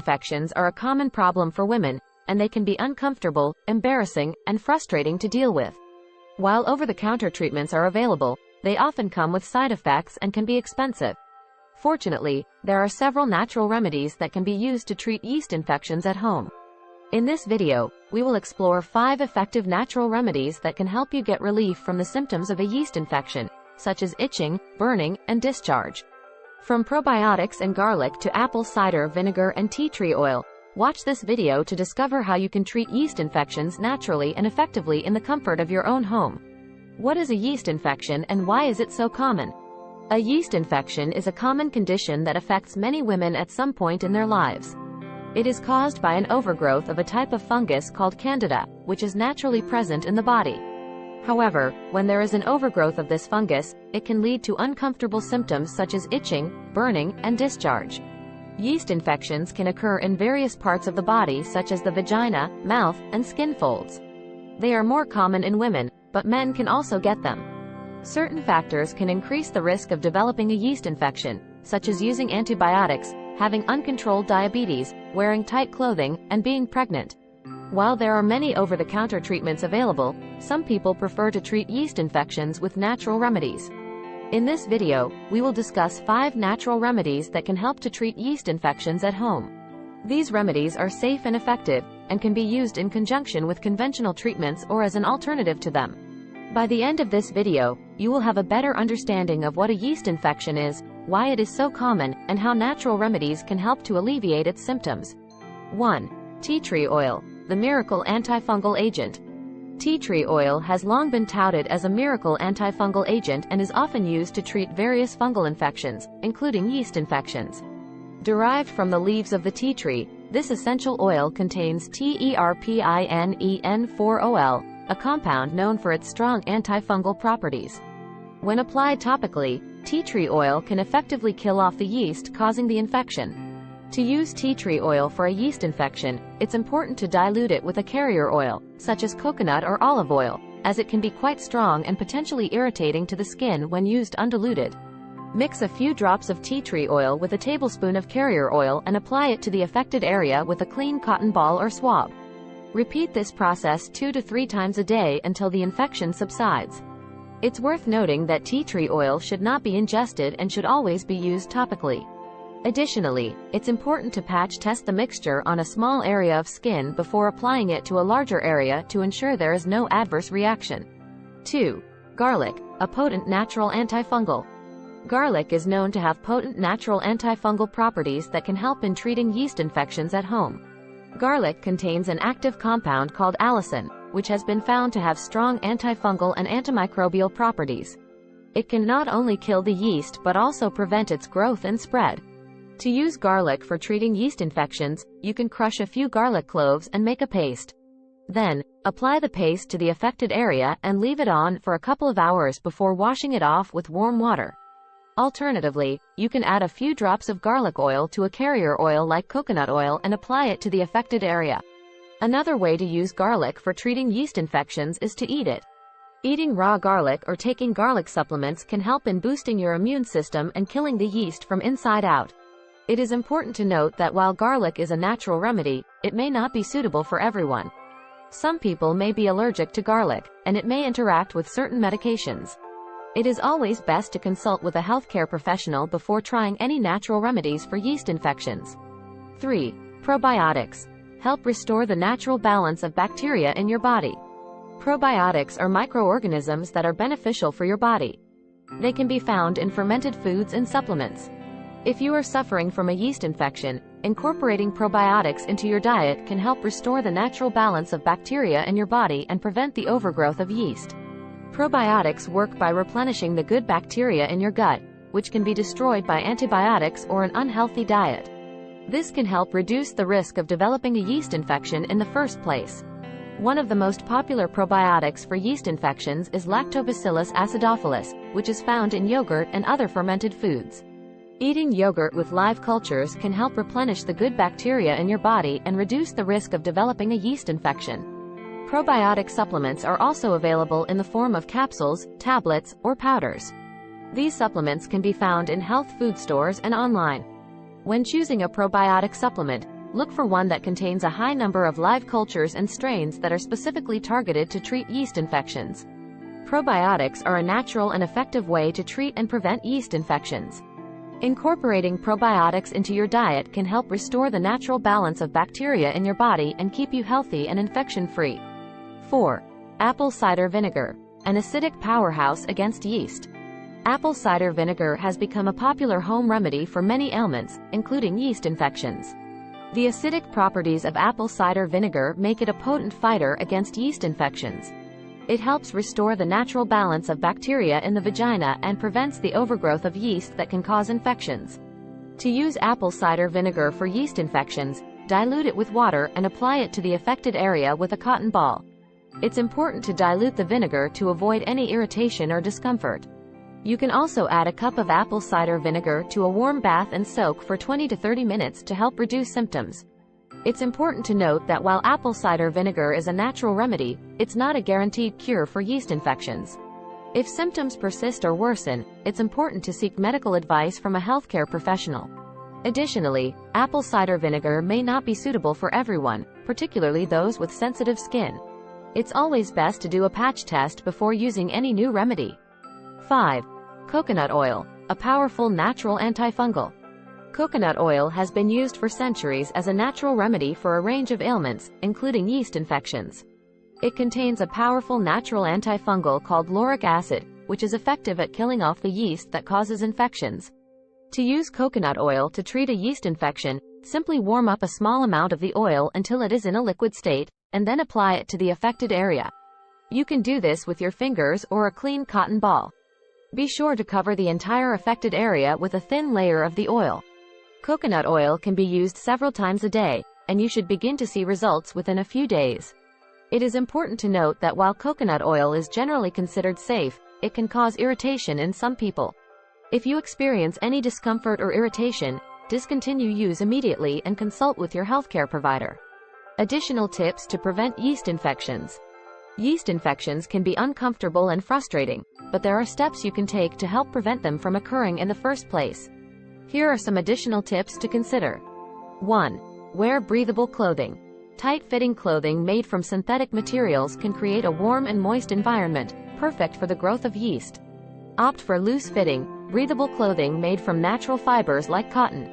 Infections are a common problem for women, and they can be uncomfortable, embarrassing, and frustrating to deal with. While over-the-counter treatments are available, they often come with side effects and can be expensive. Fortunately, there are several natural remedies that can be used to treat yeast infections at home. In this video, we will explore 5 effective natural remedies that can help you get relief from the symptoms of a yeast infection, such as itching, burning, and discharge. From probiotics and garlic to apple cider vinegar and tea tree oil, watch this video to discover how you can treat yeast infections naturally and effectively in the comfort of your own home. What is a yeast infection and why is it so common? A yeast infection is a common condition that affects many women at some point in their lives. It is caused by an overgrowth of a type of fungus called Candida, which is naturally present in the body. However, when there is an overgrowth of this fungus, it can lead to uncomfortable symptoms such as itching, burning, and discharge. Yeast infections can occur in various parts of the body such as the vagina, mouth, and skin folds. They are more common in women, but men can also get them. Certain factors can increase the risk of developing a yeast infection, such as using antibiotics, having uncontrolled diabetes, wearing tight clothing, and being pregnant. While there are many over-the-counter treatments available, some people prefer to treat yeast infections with natural remedies. In this video, we will discuss 5 natural remedies that can help to treat yeast infections at home. These remedies are safe and effective, and can be used in conjunction with conventional treatments or as an alternative to them. By the end of this video, you will have a better understanding of what a yeast infection is, why it is so common, and how natural remedies can help to alleviate its symptoms. 1. Tea tree oil, the miracle antifungal agent. Tea tree oil has long been touted as a miracle antifungal agent and is often used to treat various fungal infections, including yeast infections. Derived from the leaves of the tea tree, this essential oil contains terpinen-4-ol, a compound known for its strong antifungal properties. When applied topically, tea tree oil can effectively kill off the yeast causing the infection. To use tea tree oil for a yeast infection, it's important to dilute it with a carrier oil, such as coconut or olive oil, as it can be quite strong and potentially irritating to the skin when used undiluted. Mix a few drops of tea tree oil with a tablespoon of carrier oil and apply it to the affected area with a clean cotton ball or swab. Repeat this process 2 to 3 times a day until the infection subsides. It's worth noting that tea tree oil should not be ingested and should always be used topically. Additionally, it's important to patch test the mixture on a small area of skin before applying it to a larger area to ensure there is no adverse reaction. 2. Garlic, a potent natural antifungal. Garlic is known to have potent natural antifungal properties that can help in treating yeast infections at home. Garlic contains an active compound called allicin, which has been found to have strong antifungal and antimicrobial properties. It can not only kill the yeast but also prevent its growth and spread. To use garlic for treating yeast infections, you can crush a few garlic cloves and make a paste. Then, apply the paste to the affected area and leave it on for a couple of hours before washing it off with warm water. Alternatively, you can add a few drops of garlic oil to a carrier oil like coconut oil and apply it to the affected area. Another way to use garlic for treating yeast infections is to eat it. Eating raw garlic or taking garlic supplements can help in boosting your immune system and killing the yeast from inside out. It is important to note that while garlic is a natural remedy, it may not be suitable for everyone. Some people may be allergic to garlic, and it may interact with certain medications. It is always best to consult with a healthcare professional before trying any natural remedies for yeast infections. 3. Probiotics. Help restore the natural balance of bacteria in your body. Probiotics are microorganisms that are beneficial for your body. They can be found in fermented foods and supplements. If you are suffering from a yeast infection, incorporating probiotics into your diet can help restore the natural balance of bacteria in your body and prevent the overgrowth of yeast. Probiotics work by replenishing the good bacteria in your gut, which can be destroyed by antibiotics or an unhealthy diet. This can help reduce the risk of developing a yeast infection in the first place. One of the most popular probiotics for yeast infections is Lactobacillus acidophilus, which is found in yogurt and other fermented foods. Eating yogurt with live cultures can help replenish the good bacteria in your body and reduce the risk of developing a yeast infection. Probiotic supplements are also available in the form of capsules, tablets, or powders. These supplements can be found in health food stores and online. When choosing a probiotic supplement, Look for one that contains a high number of live cultures and strains that are specifically targeted to treat yeast infections. Probiotics are a natural and effective way to treat and prevent yeast infections. Incorporating probiotics into your diet can help restore the natural balance of bacteria in your body and keep you healthy and infection-free. 4. Apple cider vinegar, an acidic powerhouse against yeast. Apple cider vinegar has become a popular home remedy for many ailments, including yeast infections. The acidic properties of apple cider vinegar make it a potent fighter against yeast infections. It helps restore the natural balance of bacteria in the vagina and prevents the overgrowth of yeast that can cause infections. To use apple cider vinegar for yeast infections, dilute it with water and apply it to the affected area with a cotton ball. It's important to dilute the vinegar to avoid any irritation or discomfort. You can also add a cup of apple cider vinegar to a warm bath and soak for 20 to 30 minutes to help reduce symptoms. It's important to note that while apple cider vinegar is a natural remedy, it's not a guaranteed cure for yeast infections. If symptoms persist or worsen, it's important to seek medical advice from a healthcare professional. Additionally, apple cider vinegar may not be suitable for everyone, particularly those with sensitive skin. It's always best to do a patch test before using any new remedy. 5. Coconut oil, a powerful natural antifungal. Coconut oil has been used for centuries as a natural remedy for a range of ailments, including yeast infections. It contains a powerful natural antifungal called lauric acid, which is effective at killing off the yeast that causes infections. To use coconut oil to treat a yeast infection, simply warm up a small amount of the oil until it is in a liquid state, and then apply it to the affected area. You can do this with your fingers or a clean cotton ball. Be sure to cover the entire affected area with a thin layer of the oil. Coconut oil can be used several times a day, and you should begin to see results within a few days. It is important to note that while coconut oil is generally considered safe, it can cause irritation in some people. If you experience any discomfort or irritation, discontinue use immediately and consult with your healthcare provider. Additional tips to prevent yeast infections. Yeast infections can be uncomfortable and frustrating, but there are steps you can take to help prevent them from occurring in the first place. Here are some additional tips to consider. 1. Wear breathable clothing. Tight-fitting clothing made from synthetic materials can create a warm and moist environment, perfect for the growth of yeast. Opt for loose-fitting, breathable clothing made from natural fibers like cotton.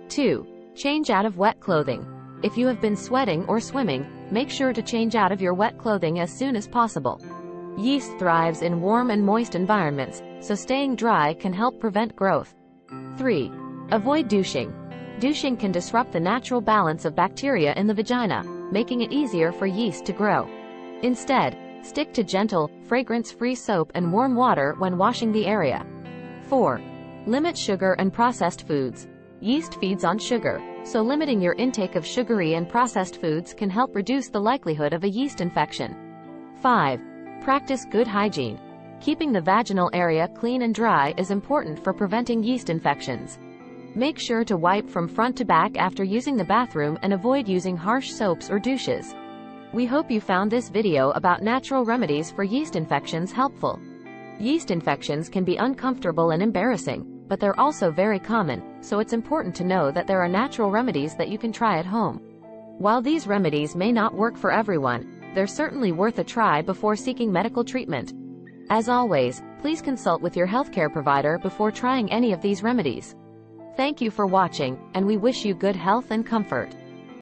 2. Change out of wet clothing. If you have been sweating or swimming, make sure to change out of your wet clothing as soon as possible. Yeast thrives in warm and moist environments, so staying dry can help prevent growth. 3. Avoid douching. Douching can disrupt the natural balance of bacteria in the vagina, making it easier for yeast to grow. Instead, stick to gentle, fragrance-free soap and warm water when washing the area. 4. Limit sugar and processed foods. Yeast feeds on sugar, so limiting your intake of sugary and processed foods can help reduce the likelihood of a yeast infection. 5. Practice good hygiene. Keeping the vaginal area clean and dry is important for preventing yeast infections. Make sure to wipe from front to back after using the bathroom and avoid using harsh soaps or douches. We hope you found this video about natural remedies for yeast infections helpful. Yeast infections can be uncomfortable and embarrassing, but they're also very common, so it's important to know that there are natural remedies that you can try at home. While these remedies may not work for everyone, they're certainly worth a try before seeking medical treatment. As always, please consult with your healthcare provider before trying any of these remedies. Thank you for watching, and we wish you good health and comfort.